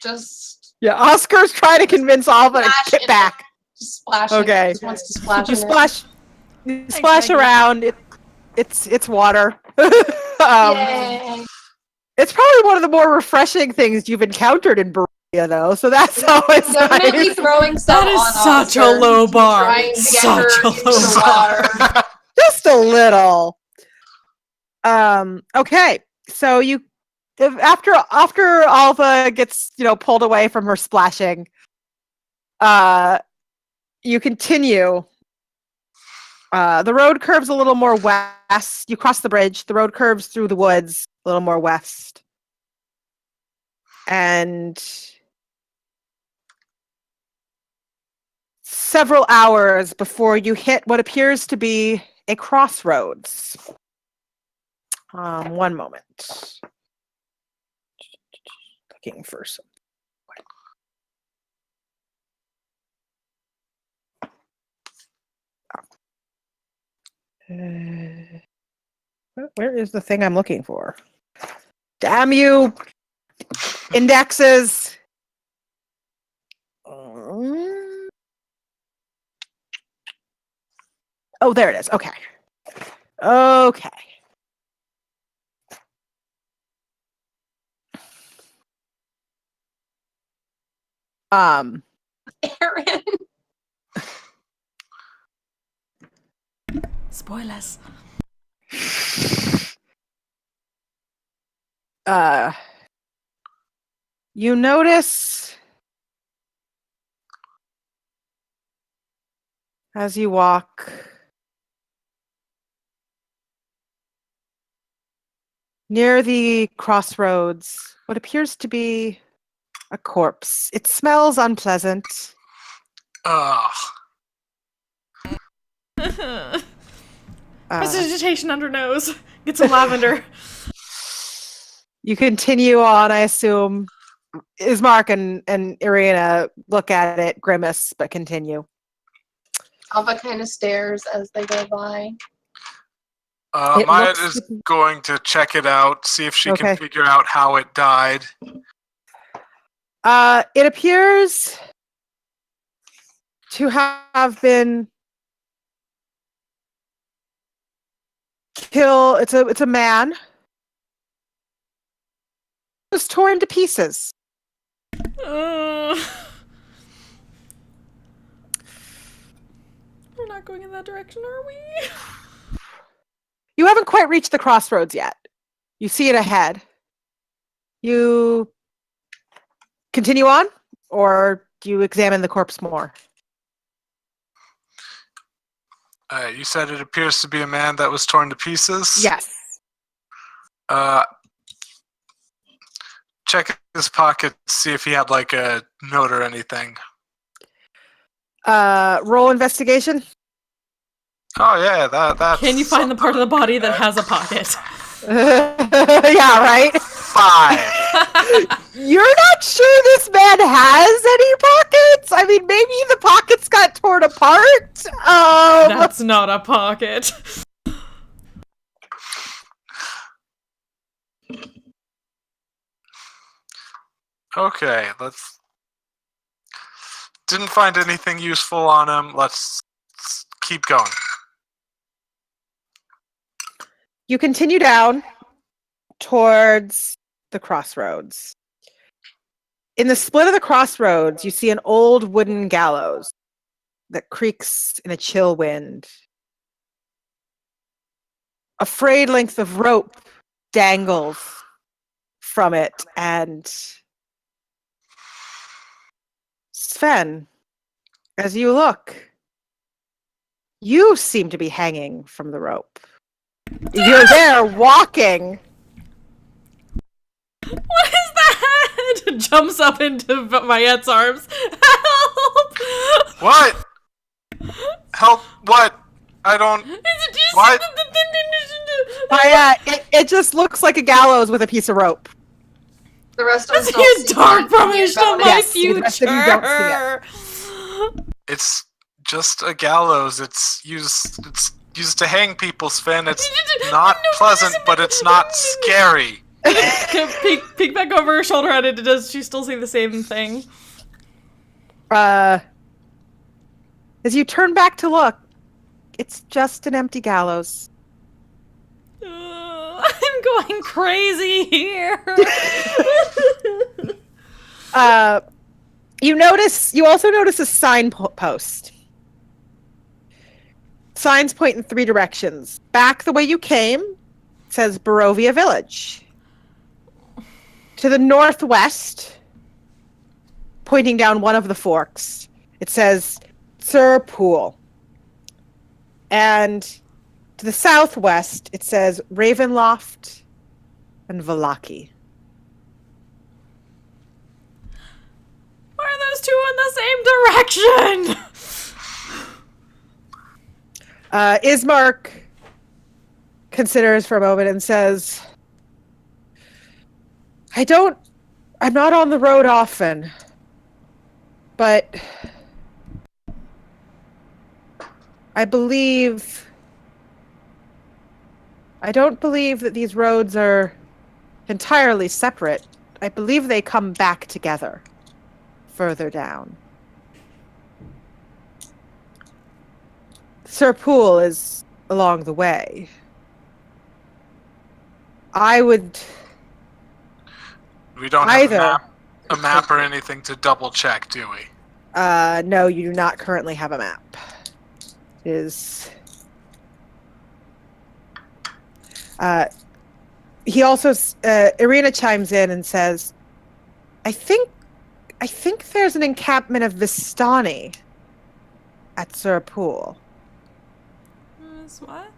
Just Yeah, Oscar's trying to convince Alva to Splash get in back. just splash. Okay. Just wants to splash. You in it. splash, Maggie. around. It's water. Yay. It's probably one of the more refreshing things you've encountered in Berea, though. So that's always Definitely nice. throwing stuff That is on such a Oscar, low bar. trying to get Such her a into low the bar. water. Just a little. Okay, So after Alva gets pulled away from her splashing, you continue. The road curves a little more west. You cross the bridge. The road curves through the woods a little more west, and several hours before you hit what appears to be a crossroads. One moment. Looking for some. Where is the thing I'm looking for? Damn you! Indexes. Oh, there it is. Okay. Okay. Aaron. Spoilers. You notice as you walk near the crossroads what appears to be a corpse. It smells unpleasant. Ugh. Prestidigitation under nose. Get some lavender. You continue on, I assume. Ismark and Irina look at it, grimace, but continue. Alva kind of stares as they go by. It Maya looks is to be- going to check it out, see if she Okay. can figure out how it died. It appears to have been killed. It's a man. It was torn to pieces. We're not going in that direction, are we? You haven't quite reached the crossroads yet. You see it ahead. You continue on, or do you examine the corpse more? You said it appears to be a man that was torn to pieces? Yes. Check his pocket, see if he had like a note or anything. Roll investigation. Oh yeah, that's... Can you find the part of the body that has a pocket? Yeah, right? 5. You're not sure this man has any pockets? I mean, maybe the pockets got torn apart. That's not a pocket. Okay, let's... Didn't find anything useful on him. Let's keep going. You continue down towards the crossroads. In the split of the crossroads, you see an old wooden gallows that creaks in a chill wind. A frayed length of rope dangles from it, and Sven, as you look, you seem to be hanging from the rope. You're there walking. What is that? Jumps up into Mayette's arms. Help! What? Help? What? I don't... What? It just looks like a gallows with a piece of rope. The rest of us That's don't his see dark anything premonition about of it. my Yes, the future. rest of you don't see It's just a gallows. It's used to hang people, Sven. It's not pleasant, but it's not scary. Peek back over her shoulder at it. Does she still see the same thing? As you turn back to look, it's just an empty gallows. I'm going crazy here. You also notice a signpost. Signs point in 3 directions. Back the way you came, it says Barovia Village. to the northwest, pointing down one of the forks, it says Sir Pool. And to the southwest, it says Ravenloft and Valaki. Why are those two in the same direction? Ismark considers for a moment and says, I'm not on the road often, but I don't believe that these roads are entirely separate. I believe they come back together further down. Sir Pool is along the way. We don't Either. have a map or anything to double check, do we? No, you do not currently have a map. He also, Irina chimes in and says, I think there's an encampment of Vistani at Sir Pool. What?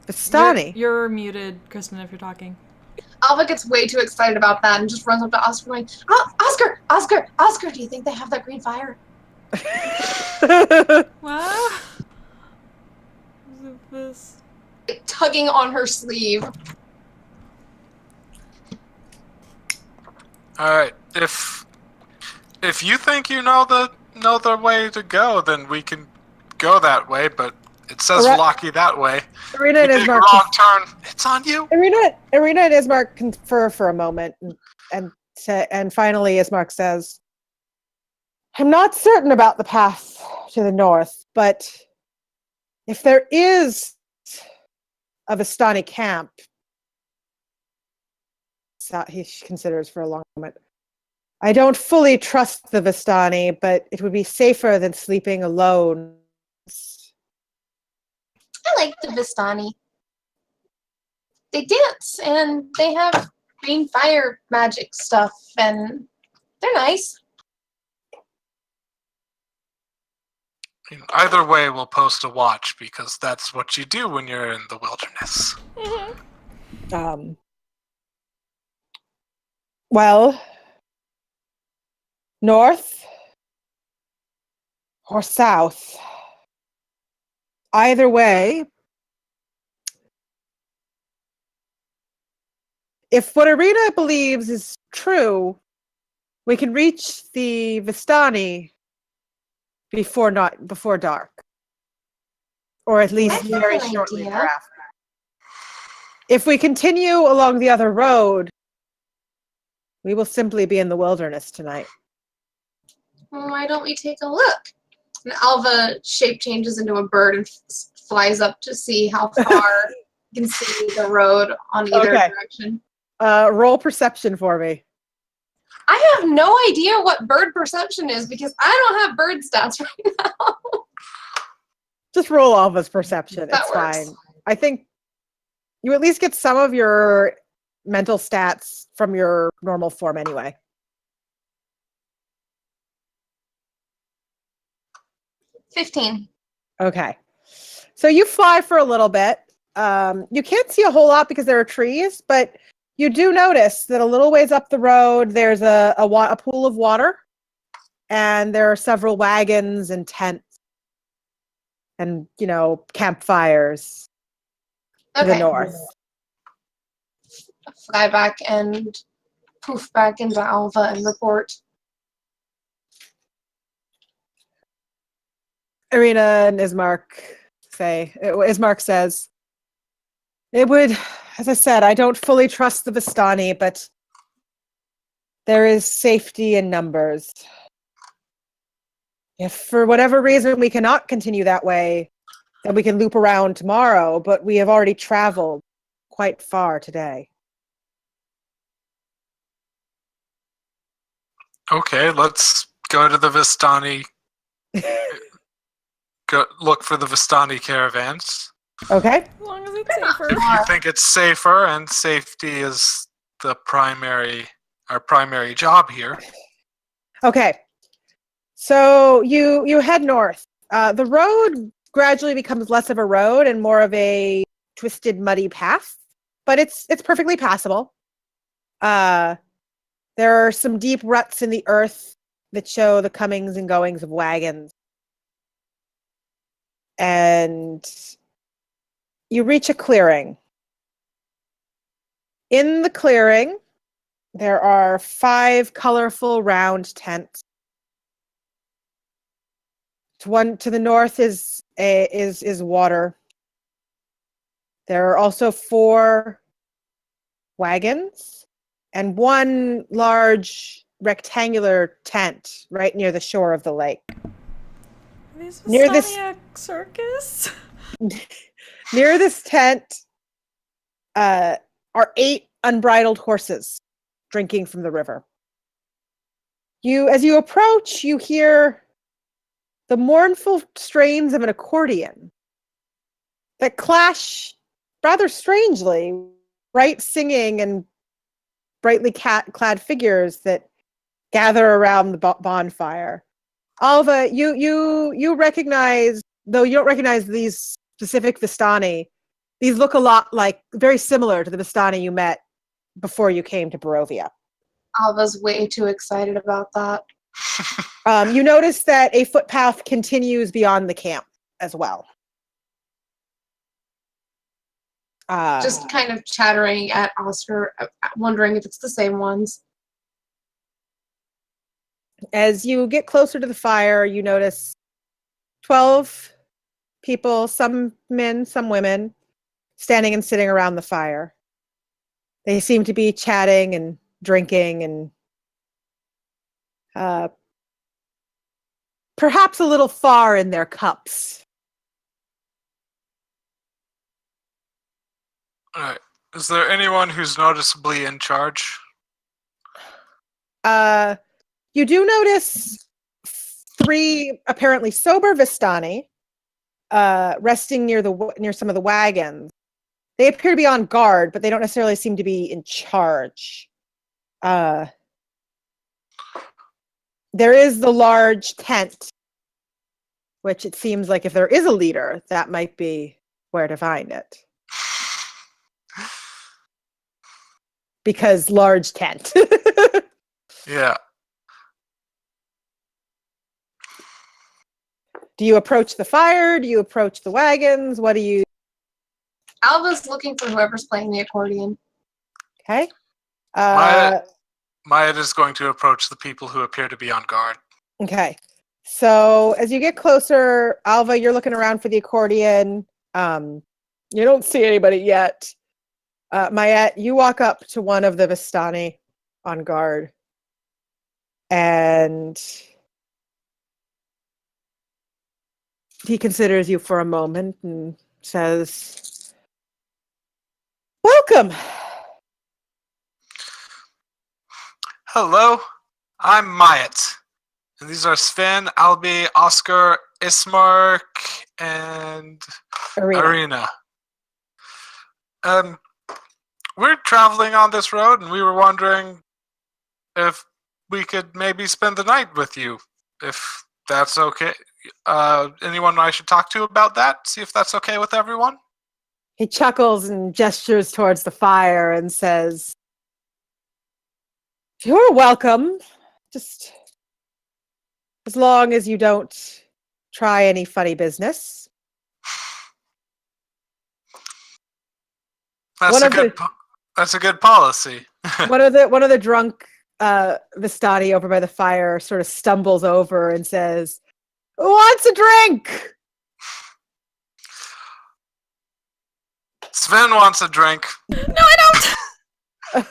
Vistani? You're muted, Kristen, if you're talking. Alva gets way too excited about that and just runs up to Oscar going, oh, Oscar, do you think they have that green fire? What? Is it this? Like, tugging on her sleeve. Alright, if you think you know the way to go, then we can go that way, but it says Valaki that way. Irina and Take a Ismark wrong turn. It's on you. Irina and Ismark confer for a moment, and finally Ismark says, I'm not certain about the path to the north, but if there is a Vistani camp, he considers for a long moment, I don't fully trust the Vistani, but it would be safer than sleeping alone. I like the Vistani. They dance and they have green fire magic stuff and they're nice. Either way, we'll post a watch because that's what you do when you're in the wilderness. Well, north or south, either way, if what Irina believes is true, we can reach the Vistani before dark, or at least That's a very good shortly idea. thereafter. If we continue along the other road, we will simply be in the wilderness tonight. Well, why don't we take a look? And Alva shape changes into a bird and flies up to see how far you can see the road on either Okay. direction. Roll perception for me. I have no idea what bird perception is because I don't have bird stats right now. Just roll Alva's perception. That It's works. fine. I think you at least get some of your mental stats from your normal form anyway. 15. Okay. So you fly for a little bit. You can't see a whole lot because there are trees, but you do notice that a little ways up the road, there's a pool of water, and there are several wagons and tents and, campfires to the north. Fly back and poof back into Alva and report. Irina and Ismark says, it would, as I said, I don't fully trust the Vistani, but there is safety in numbers. If for whatever reason we cannot continue that way, then we can loop around tomorrow, but we have already traveled quite far today. Okay, let's go to the Vistani. Go look for the Vistani caravans. Okay. As long as it's safer. If you think it's safer and safety is our primary job here. Okay. So you head north. The road gradually becomes less of a road and more of a twisted, muddy path, but it's perfectly passable. There are some deep ruts in the earth that show the comings and goings of wagons. And you reach a clearing. In the clearing, there are 5 colorful round tents. To the north is water. There are also 4 wagons and 1 large rectangular tent right near the shore of the lake. These Near this- Vistania circus? Near this tent are 8 unbridled horses drinking from the river. As you approach, you hear the mournful strains of an accordion that clash rather strangely, bright singing and brightly clad figures that gather around the bonfire. Alva, you recognize, though you don't recognize these specific Vistani, these look a lot like, very similar to the Vistani you met before you came to Barovia. Alva's way too excited about that. You notice that a footpath continues beyond the camp as well. Just kind of chattering at Oscar, wondering if it's the same ones. As you get closer to the fire, you notice 12 people, some men, some women, standing and sitting around the fire. They seem to be chatting and drinking and perhaps a little far in their cups. All right. Is there anyone who's noticeably in charge? You do notice 3 apparently sober Vistani resting near some of the wagons. They appear to be on guard, but they don't necessarily seem to be in charge. There is the large tent, which it seems like if there is a leader, that might be where to find it. Because large tent. Yeah. Do you approach the fire? Do you approach the wagons? What do you... Alva's looking for whoever's playing the accordion. Okay. Maya is going to approach the people who appear to be on guard. Okay. So as you get closer, Alva, you're looking around for the accordion. You don't see anybody yet. Mayette, you walk up to one of the Vistani on guard. And he considers you for a moment and says, "Welcome." Hello, I'm Mayat. And these are Sven, Albi, Oscar, Ismark, and Arena. We're traveling on this road, and we were wondering if we could maybe spend the night with you, if that's okay. Anyone I should talk to about that? See if that's okay with everyone? He chuckles and gestures towards the fire and says, "You're welcome. Just as long as you don't try any funny business." That's a good policy. One of the drunk Vistani over by the fire sort of stumbles over and says, "Who wants a drink?" Sven wants a drink. No, I don't!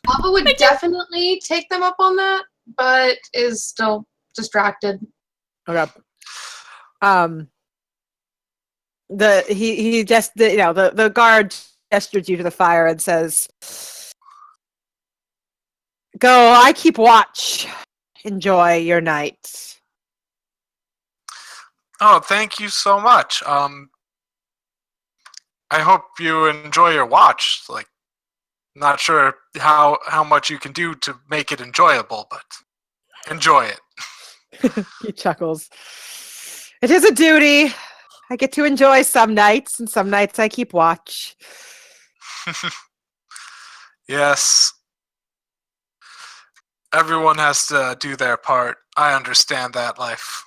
Alva would definitely take them up on that, but is still distracted. Okay. The guard gestures you to the fire and says, "Go, I keep watch. Enjoy your night." Oh, thank you so much. I hope you enjoy your watch. Like, Not sure how much you can do to make it enjoyable, but enjoy it. He chuckles. It is a duty. I get to enjoy some nights, and some nights I keep watch. Yes. Everyone has to do their part. I understand that life.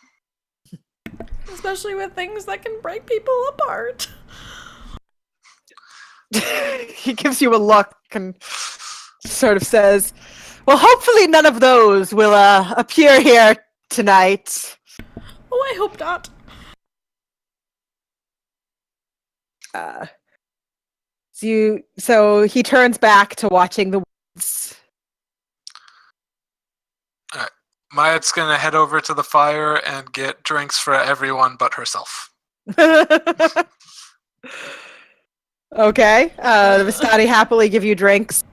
Especially with things that can break people apart. He gives you a look and sort of says, well, hopefully none of those will appear here tonight. Oh, I hope not. So he turns back to watching the woods. Mayat's gonna head over to the fire and get drinks for everyone but herself. Okay. The Vistani happily give you drinks,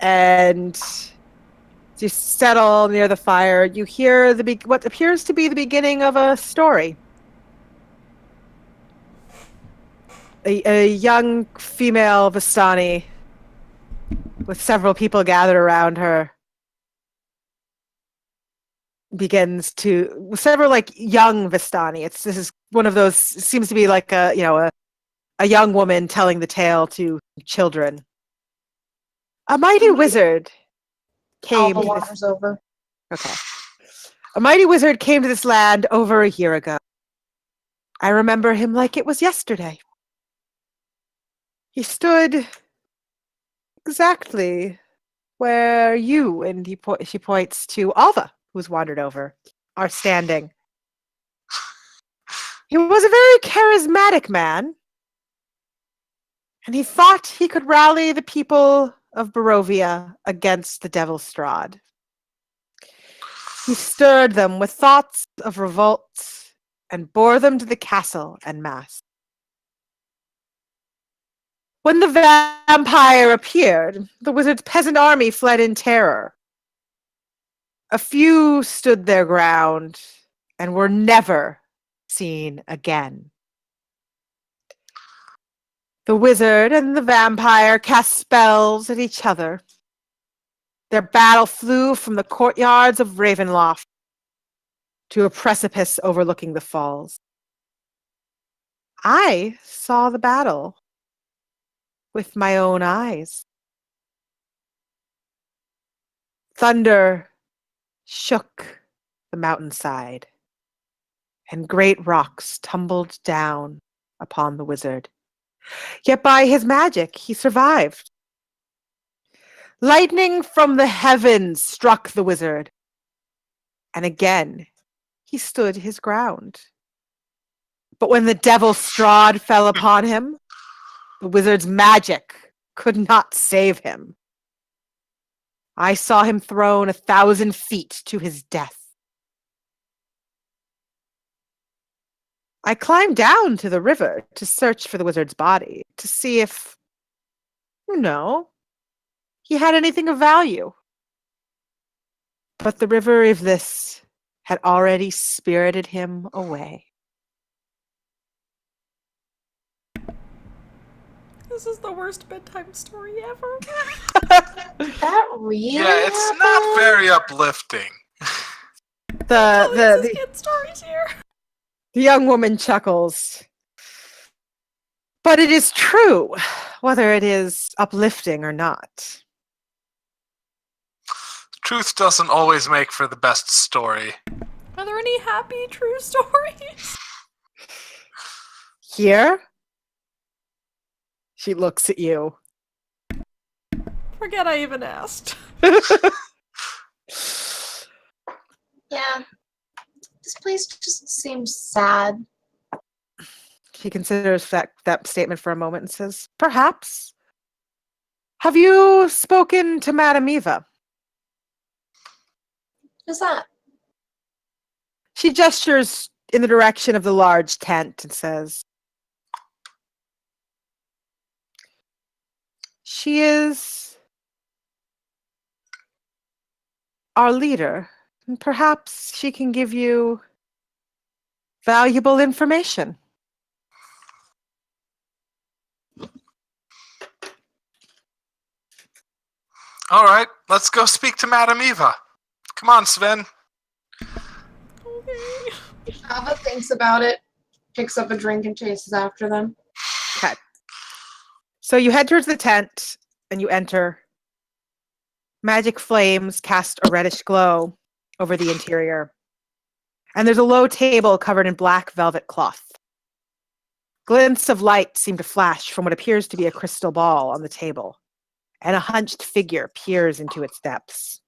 and as you settle near the fire, you hear what appears to be the beginning of a story. A young female Vistani with several people gathered around her begins to several like young Vistani. This is one of those seems to be like a young woman telling the tale to children. A mighty wizard All came the to this. water's over. Okay. A mighty wizard came to this land over a year ago. I remember him like it was yesterday. He stood exactly where you, and she points to Alva, who's wandered over, are standing. He was a very charismatic man, and he thought he could rally the people of Barovia against the Devil Strahd. He stirred them with thoughts of revolt and bore them to the castle en masse. When the vampire appeared, the wizard's peasant army fled in terror. A few stood their ground and were never seen again. The wizard and the vampire cast spells at each other. Their battle flew from the courtyards of Ravenloft to a precipice overlooking the falls. I saw the battle with my own eyes. Thunder shook the mountainside, and great rocks tumbled down upon the wizard. Yet by his magic he survived. Lightning from the heavens struck the wizard, and again he stood his ground. But when the devil Strahd fell upon him, the wizard's magic could not save him. I saw him thrown 1,000 feet to his death. I climbed down to the river to search for the wizard's body, to see if, he had anything of value. But the river Ivlis had already spirited him away. This is the worst bedtime story ever. That really? Yeah, it's not very uplifting. The kid stories here. The young woman chuckles. But it is true, whether it is uplifting or not. Truth doesn't always make for the best story. Are there any happy true stories? Here? She looks at you. Forget I even asked. Yeah. This place just seems sad. She considers that statement for a moment and says, perhaps. Have you spoken to Madame Eva? Who's that? She gestures in the direction of the large tent and says, she is our leader, and perhaps she can give you valuable information. All right, let's go speak to Madame Eva. Come on, Sven. Okay. Alva thinks about it, picks up a drink, and chases after them. Okay. So you head towards the tent and you enter. Magic flames cast a reddish glow over the interior. And there's a low table covered in black velvet cloth. Glints of light seem to flash from what appears to be a crystal ball on the table, and a hunched figure peers into its depths.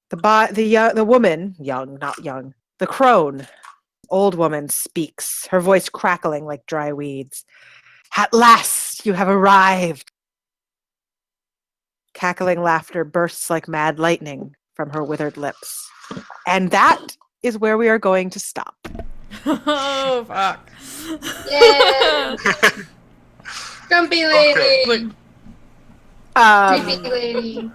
The woman, young, not young, the crone, old woman speaks, her voice crackling like dry weeds. At last, you have arrived. Cackling laughter bursts like mad lightning from her withered lips. And that is where we are going to stop. Oh, fuck. Yeah. Grumpy lady. Like, Creepy lady.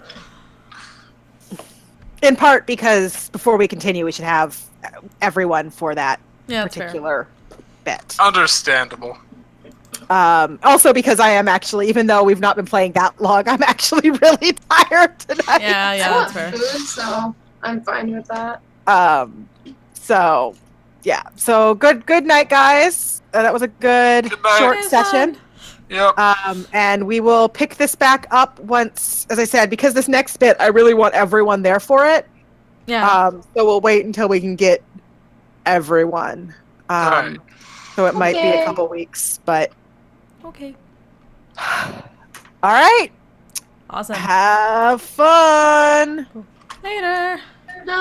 In part because before we continue, we should have everyone for that yeah, that's fair. particular bit. Understandable. Also because I am actually, even though we've not been playing that long, I'm actually really tired tonight. Yeah, I yeah, want that's fair. food, so I'm fine with that. So yeah. So good night, guys. That was a good Good night. short Okay, session. Yep. And we will pick this back up once, as I said, because this next bit, I really want everyone there for it. Yeah. So we'll wait until we can get everyone. Alright. So it might be a Okay. couple weeks, but Okay. all right. Awesome. Have fun. Later. No.